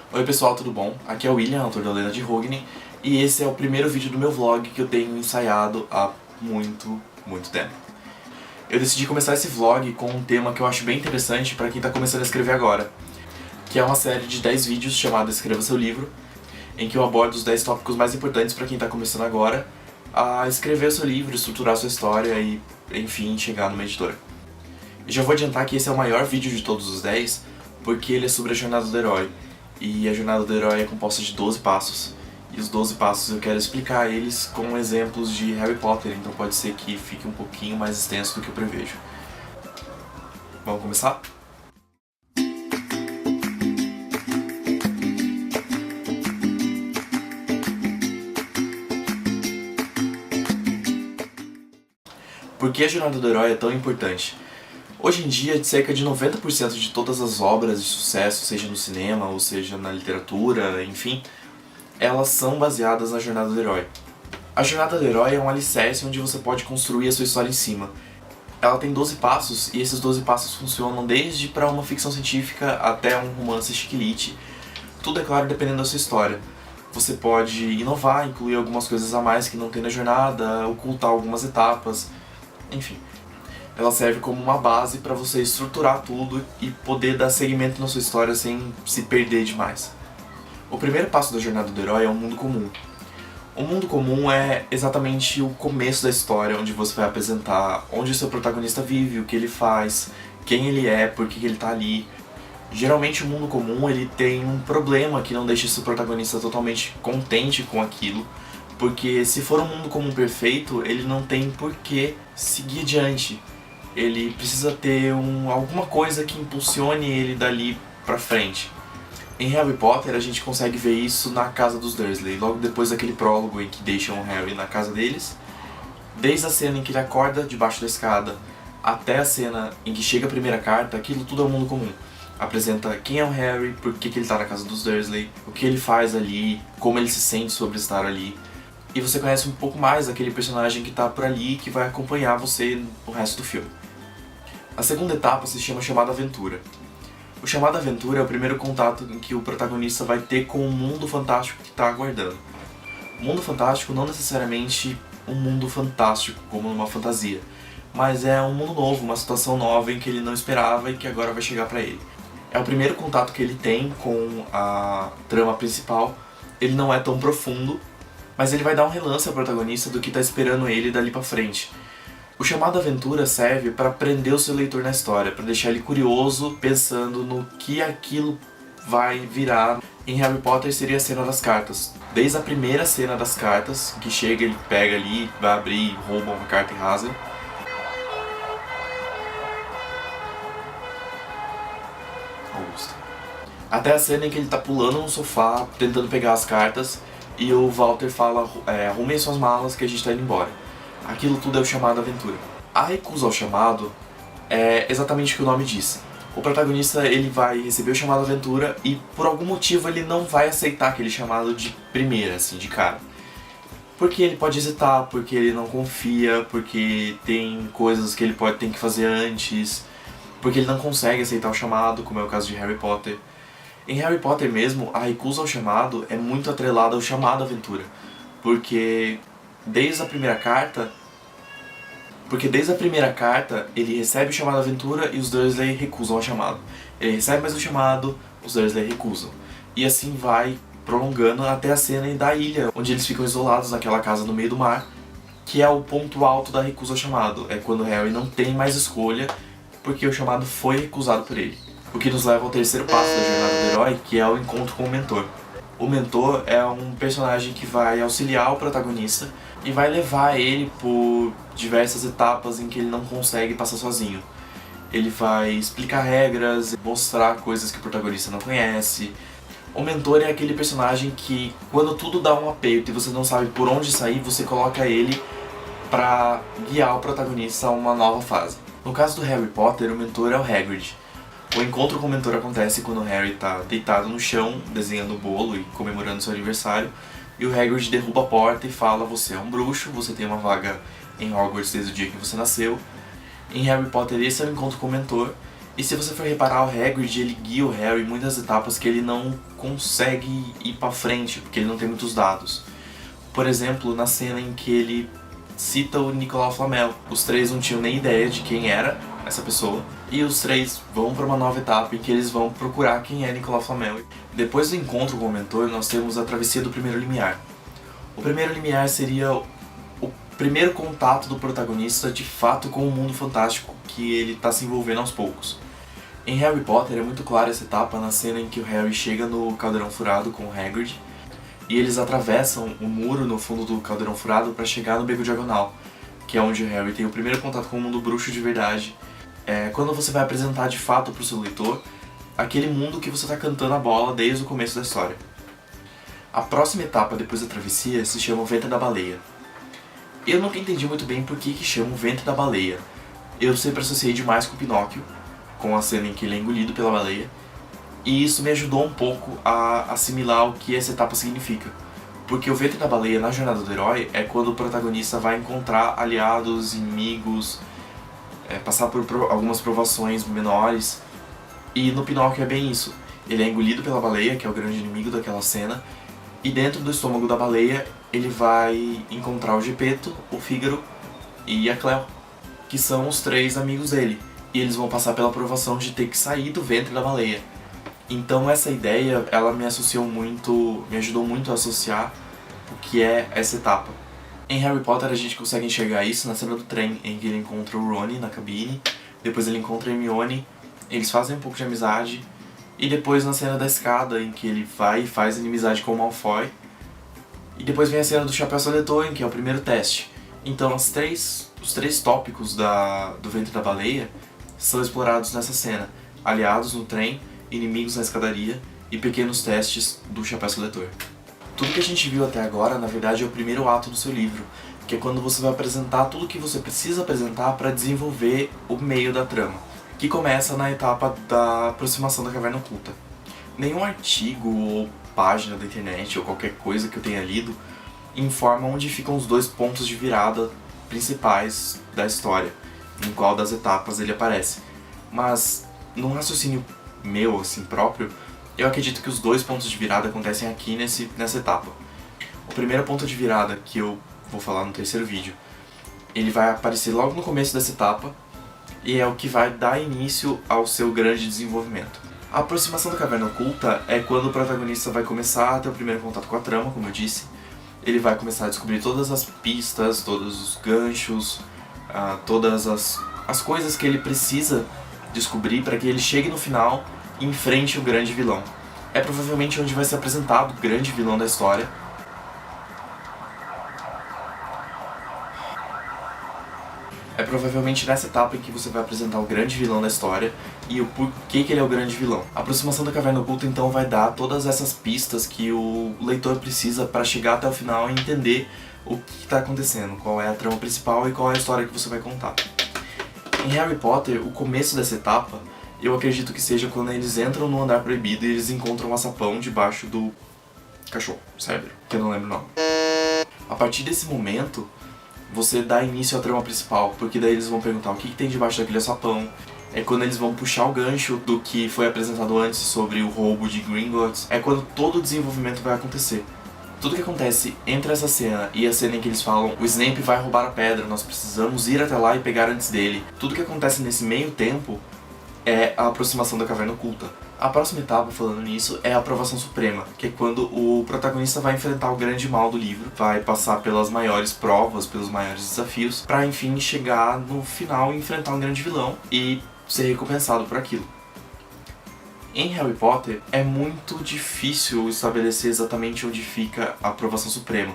Oi pessoal, tudo bom? Aqui é o William, autor da Lenda de Rogni, e esse é o primeiro vídeo do meu vlog que eu tenho ensaiado há muito tempo. Eu decidi começar esse vlog com um tema que eu acho bem interessante para quem está começando a escrever agora, que é uma série de 10 vídeos chamada Escreva Seu Livro, em que eu abordo os 10 tópicos mais importantes para quem está começando agora a escrever o seu livro, estruturar a sua história e, enfim, chegar numa editora. Eu já vou adiantar que esse é o maior vídeo de todos os 10, porque ele é sobre a jornada do herói. E a jornada do herói é composta de 12 passos. E os 12 passos eu quero explicar eles com exemplos de Harry Potter, então pode ser que fique um pouquinho mais extenso do que eu prevejo. Vamos começar? Por que a jornada do herói é tão importante? Hoje em dia, cerca de 90% de todas as obras de sucesso, seja no cinema ou seja na literatura, enfim, elas são baseadas na jornada do herói. A jornada do herói é um alicerce onde você pode construir a sua história em cima. Ela tem 12 passos e esses 12 passos funcionam desde para uma ficção científica até um romance chiquilite. Tudo, é claro, dependendo da sua história. Você pode inovar, incluir algumas coisas a mais que não tem na jornada, ocultar algumas etapas, enfim. Ela serve como uma base para você estruturar tudo e poder dar seguimento na sua história sem se perder demais. O primeiro passo da jornada do herói é o mundo comum. O mundo comum é exatamente o começo da história, onde você vai apresentar onde o seu protagonista vive, o que ele faz, quem ele é, por que ele está ali. Geralmente o mundo comum ele tem um problema que não deixa o seu protagonista totalmente contente com aquilo, porque se for um mundo comum perfeito, ele não tem por que seguir adiante. Ele precisa ter alguma coisa que impulsione ele dali pra frente. Em Harry Potter a gente consegue ver isso na casa dos Dursley, logo depois daquele prólogo em que deixam o Harry na casa deles. Desde a cena em que ele acorda debaixo da escada até a cena em que chega a primeira carta, aquilo tudo é um mundo comum. Apresenta quem é o Harry, por que ele tá na casa dos Dursley, o que ele faz ali, como ele se sente sobre estar ali. E você conhece um pouco mais daquele personagem que tá por ali e que vai acompanhar você no resto do filme. A segunda etapa se chama Chamada Aventura. O Chamada Aventura é o primeiro contato em que o protagonista vai ter com o mundo fantástico que está aguardando. O mundo fantástico não necessariamente um mundo fantástico, como numa fantasia, mas é um mundo novo, uma situação nova em que ele não esperava e que agora vai chegar para ele. É o primeiro contato que ele tem com a trama principal. Ele não é tão profundo, mas ele vai dar um relance ao protagonista do que está esperando ele dali para frente. O Chamado Aventura serve para prender o seu leitor na história, para deixar ele curioso, pensando no que aquilo vai virar. Em Harry Potter seria a cena das cartas. Desde a primeira cena das cartas, que chega, ele pega ali, vai abrir, rouba uma carta e rasga. Augusta. Até a cena em que ele tá pulando no sofá, tentando pegar as cartas, e o Walter fala, arrumem suas malas que a gente tá indo embora. Aquilo tudo é o chamado aventura. A recusa ao chamado é exatamente o que o nome diz. O protagonista ele vai receber o chamado aventura e por algum motivo ele não vai aceitar aquele chamado de primeira, assim, de cara. Porque ele pode hesitar, porque ele não confia, porque tem coisas que ele tem que fazer antes, porque ele não consegue aceitar o chamado, como é o caso de Harry Potter. Em Harry Potter mesmo, a recusa ao chamado é muito atrelada ao chamado aventura, porque desde a primeira carta ele recebe o chamado aventura e os Dursley recusam o chamado. Ele recebe mais o chamado, os Dursley recusam. E assim vai prolongando até a cena da ilha, onde eles ficam isolados naquela casa no meio do mar, que é o ponto alto da recusa ao chamado. É quando Harry não tem mais escolha, porque o chamado foi recusado por ele. O que nos leva ao terceiro passo da jornada do herói, que é o encontro com o mentor. O mentor é um personagem que vai auxiliar o protagonista e vai levar ele por diversas etapas em que ele não consegue passar sozinho. Ele vai explicar regras, mostrar coisas que o protagonista não conhece. O mentor é aquele personagem que, quando tudo dá um aperto e você não sabe por onde sair, você coloca ele para guiar o protagonista a uma nova fase. No caso do Harry Potter, o mentor é o Hagrid. O encontro com o mentor acontece quando o Harry está deitado no chão, desenhando o bolo e comemorando seu aniversário, e o Hagrid derruba a porta e fala: você é um bruxo, você tem uma vaga em Hogwarts desde o dia que você nasceu. Em Harry Potter esse é o encontro com o mentor, E se você for reparar, o Hagrid, ele guia o Harry em muitas etapas que ele não consegue ir pra frente, porque ele não tem muitos dados. Por exemplo, na cena em que ele cita o Nicolau Flamel. Os três não tinham nem ideia de quem era essa pessoa. E os três vão para uma nova etapa em que eles vão procurar quem é Nicolau Flamel. Depois do encontro com o mentor, nós temos a travessia do primeiro limiar. O primeiro limiar seria o primeiro contato do protagonista de fato com o mundo fantástico que ele está se envolvendo aos poucos. Em Harry Potter é muito clara essa etapa na cena em que o Harry chega no Caldeirão Furado com o Hagrid e eles atravessam o muro no fundo do Caldeirão Furado para chegar no Beco Diagonal, que é onde o Harry tem o primeiro contato com o mundo bruxo de verdade. É quando você vai apresentar de fato para o seu leitor aquele mundo que você está cantando a bola desde o começo da história. A próxima etapa depois da travessia se chama o Ventre da Baleia. Eu nunca entendi muito bem por que chama o Ventre da Baleia. Eu sempre associei demais com o Pinóquio, com a cena em que ele é engolido pela baleia, e isso me ajudou um pouco a assimilar o que essa etapa significa. Porque o Ventre da Baleia na jornada do herói é quando o protagonista vai encontrar aliados, inimigos, passar por algumas provações menores, e no Pinóquio é bem isso. Ele é engolido pela baleia, que é o grande inimigo daquela cena, e dentro do estômago da baleia ele vai encontrar o Gepeto, o Fígaro e a Cleo, que são os três amigos dele. E eles vão passar pela provação de ter que sair do ventre da baleia. Então essa ideia, ela me ajudou muito a associar o que é essa etapa. Em Harry Potter a gente consegue enxergar isso na cena do trem, em que ele encontra o Rony na cabine, depois ele encontra a Hermione, eles fazem um pouco de amizade, e depois na cena da escada, em que ele vai e faz inimizade com o Malfoy, e depois vem a cena do Chapéu Seletor, em que é o primeiro teste. Então os três tópicos do Ventre da Baleia são explorados nessa cena: aliados no trem, inimigos na escadaria e pequenos testes do Chapéu Seletor. Tudo que a gente viu até agora, na verdade, é o primeiro ato do seu livro, que é quando você vai apresentar tudo o que você precisa apresentar para desenvolver o meio da trama, que começa na etapa da aproximação da Caverna Oculta. Nenhum artigo ou página da internet ou qualquer coisa que eu tenha lido informa onde ficam os dois pontos de virada principais da história, em qual das etapas ele aparece. Mas, num raciocínio meu, assim, próprio, eu acredito que os dois pontos de virada acontecem aqui nessa etapa. O primeiro ponto de virada, que eu vou falar no terceiro vídeo, ele vai aparecer logo no começo dessa etapa, e é o que vai dar início ao seu grande desenvolvimento. A aproximação da Caverna Oculta é quando o protagonista vai começar a ter o primeiro contato com a trama, como eu disse. Ele vai começar a descobrir todas as pistas, todos os ganchos, todas as coisas que ele precisa descobrir para que ele chegue no final e enfrente o grande vilão. É provavelmente onde vai ser apresentado o grande vilão da história. É provavelmente nessa etapa em que você vai apresentar o grande vilão da história e o porquê que ele é o grande vilão. A aproximação da Caverna Oculta então vai dar todas essas pistas que o leitor precisa para chegar até o final e entender o que está acontecendo, qual é a trama principal e qual é a história que você vai contar. Em Harry Potter, o começo dessa etapa, eu acredito que seja quando eles entram no Andar Proibido e eles encontram um açapão debaixo do cachorro, Cérebro, que eu não lembro o nome. A partir desse momento, você dá início à trama principal, porque daí eles vão perguntar o que tem debaixo daquele açapão. É quando eles vão puxar o gancho do que foi apresentado antes sobre o roubo de Gringotts. É quando todo o desenvolvimento vai acontecer. Tudo que acontece entre essa cena e a cena em que eles falam o Snape vai roubar a pedra, nós precisamos ir até lá e pegar antes dele. Tudo que acontece nesse meio tempo é a aproximação da Caverna Oculta. A próxima etapa, falando nisso, é a Aprovação Suprema, que é quando o protagonista vai enfrentar o grande mal do livro, vai passar pelas maiores provas, pelos maiores desafios, para enfim chegar no final e enfrentar um grande vilão e ser recompensado por aquilo. Em Harry Potter, é muito difícil estabelecer exatamente onde fica a Aprovação Suprema.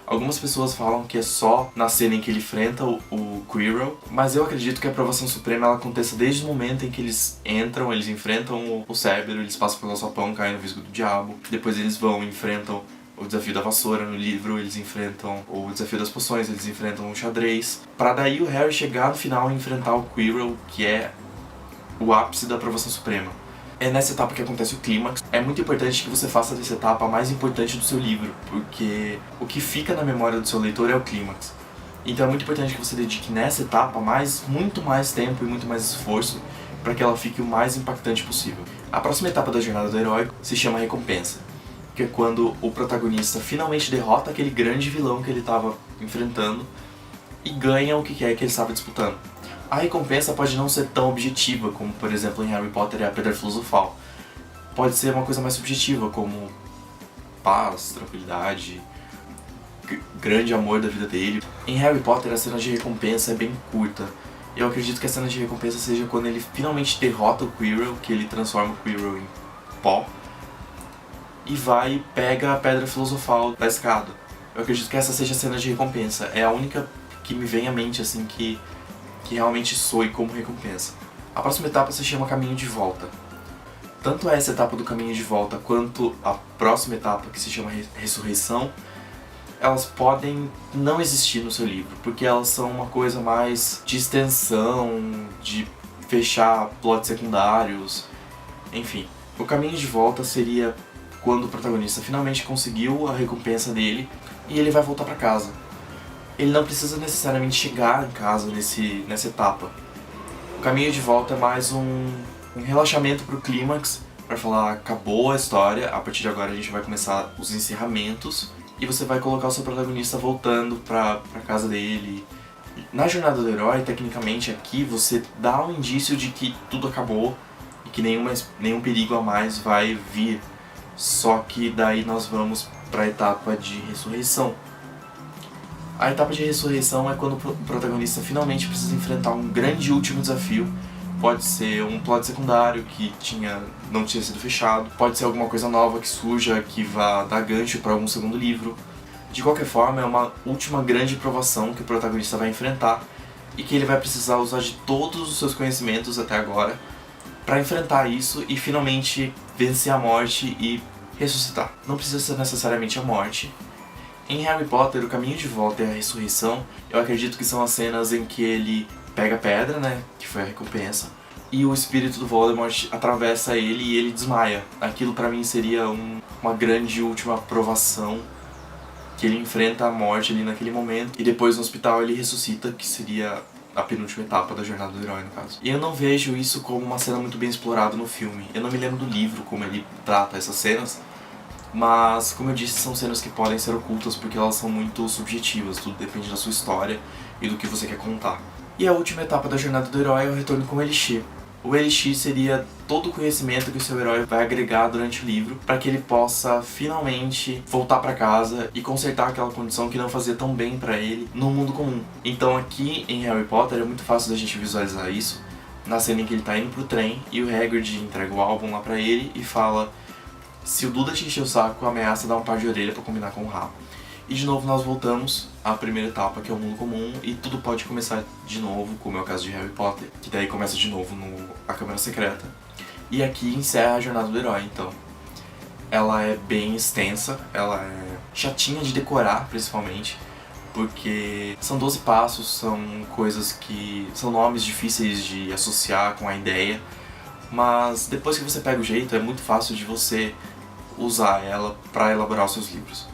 Algumas pessoas falam que é só na cena em que ele enfrenta o Quirrell, mas eu acredito que a Aprovação Suprema ela aconteça desde o momento em que eles entram, eles enfrentam o Cérebro, eles passam pelo alçapão, caem no Visgo do Diabo, depois eles vão e enfrentam o Desafio da Vassoura no livro, eles enfrentam o Desafio das Poções, eles enfrentam o Xadrez, para daí o Harry chegar no final e enfrentar o Quirrell, que é o ápice da Aprovação Suprema. É nessa etapa que acontece o clímax. É muito importante que você faça dessa etapa a mais importante do seu livro, porque o que fica na memória do seu leitor é o clímax. Então é muito importante que você dedique nessa etapa muito mais tempo e muito mais esforço para que ela fique o mais impactante possível. A próxima etapa da jornada do herói se chama recompensa, que é quando o protagonista finalmente derrota aquele grande vilão que ele estava enfrentando e ganha o que é que ele estava disputando. A recompensa pode não ser tão objetiva, como por exemplo em Harry Potter é a Pedra Filosofal. Pode ser uma coisa mais subjetiva, como paz, tranquilidade, grande amor da vida dele. Em Harry Potter a cena de recompensa é bem curta. Eu acredito que a cena de recompensa seja quando ele finalmente derrota o Quirrell, que ele transforma o Quirrell em pó, e vai e pega a Pedra Filosofal da escada. Eu acredito que essa seja a cena de recompensa. É a única que me vem à mente, assim, que realmente soe como recompensa. A próxima etapa se chama Caminho de Volta. Tanto essa etapa do Caminho de Volta quanto a próxima etapa, que se chama Ressurreição, elas podem não existir no seu livro, porque elas são uma coisa mais de extensão, de fechar plots secundários, enfim. O Caminho de Volta seria quando o protagonista finalmente conseguiu a recompensa dele e ele vai voltar para casa. Ele não precisa necessariamente chegar em casa nessa etapa. O Caminho de Volta é mais um relaxamento pro clímax, para falar acabou a história, a partir de agora a gente vai começar os encerramentos e você vai colocar o seu protagonista voltando pra casa dele. Na jornada do herói, tecnicamente aqui você dá um indício de que tudo acabou e que nenhum perigo a mais vai vir. Só que daí nós vamos para a etapa de ressurreição. A etapa de ressurreição é quando o protagonista finalmente precisa enfrentar um grande último desafio. Pode ser um plot secundário que não tinha sido fechado, pode ser alguma coisa nova que surja, que vá dar gancho para algum segundo livro. De qualquer forma, é uma última grande provação que o protagonista vai enfrentar e que ele vai precisar usar de todos os seus conhecimentos até agora para enfrentar isso e finalmente vencer a morte e ressuscitar. Não precisa ser necessariamente a morte. Em Harry Potter, o Caminho de Volta e a Ressurreição, eu acredito que são as cenas em que ele pega a pedra, né, que foi a recompensa, e o espírito do Voldemort atravessa ele e ele desmaia. Aquilo pra mim seria uma grande última provação, que ele enfrenta a morte ali naquele momento, e depois no hospital ele ressuscita, que seria a penúltima etapa da jornada do herói, no caso. E eu não vejo isso como uma cena muito bem explorada no filme. Eu não me lembro do livro como ele trata essas cenas, mas, como eu disse, são cenas que podem ser ocultas porque elas são muito subjetivas, tudo depende da sua história e do que você quer contar. E a última etapa da jornada do herói é o retorno com o Elixir. O Elixir seria todo o conhecimento que o seu herói vai agregar durante o livro para que ele possa finalmente voltar para casa e consertar aquela condição que não fazia tão bem para ele no mundo comum. Então aqui em Harry Potter é muito fácil da gente visualizar isso na cena em que ele tá indo pro trem e o Hagrid entrega o álbum lá pra ele e fala: se o Duda te encher o saco, ameaça dar um par de orelha pra combinar com o rabo. E de novo nós voltamos à primeira etapa, que é o mundo comum, e tudo pode começar de novo, como é o caso de Harry Potter, que daí começa de novo a Câmara Secreta. E aqui encerra a jornada do herói, então. Ela é bem extensa, ela é chatinha de decorar, principalmente, porque são 12 passos, são coisas que são nomes difíceis de associar com a ideia, mas depois que você pega o jeito, é muito fácil de você usar ela para elaborar os seus livros.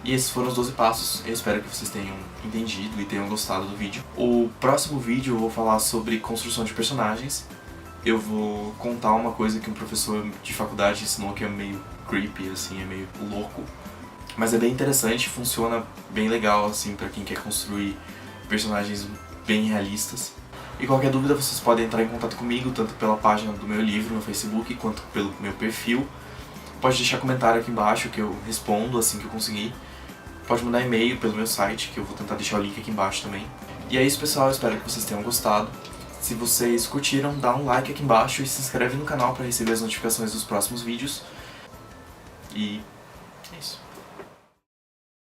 E esses foram os 12 passos, eu espero que vocês tenham entendido e tenham gostado do vídeo. O próximo vídeo eu vou falar sobre construção de personagens. Eu vou contar uma coisa que um professor de faculdade ensinou que é meio creepy, assim, é meio louco. Mas é bem interessante, funciona bem legal, assim, pra quem quer construir personagens bem realistas. E qualquer dúvida vocês podem entrar em contato comigo, tanto pela página do meu livro no Facebook, quanto pelo meu perfil. Pode deixar comentário aqui embaixo que eu respondo assim que eu conseguir. Pode mandar e-mail pelo meu site, que eu vou tentar deixar o link aqui embaixo também. E é isso, pessoal, eu espero que vocês tenham gostado. Se vocês curtiram, dá um like aqui embaixo e se inscreve no canal para receber as notificações dos próximos vídeos. E é isso.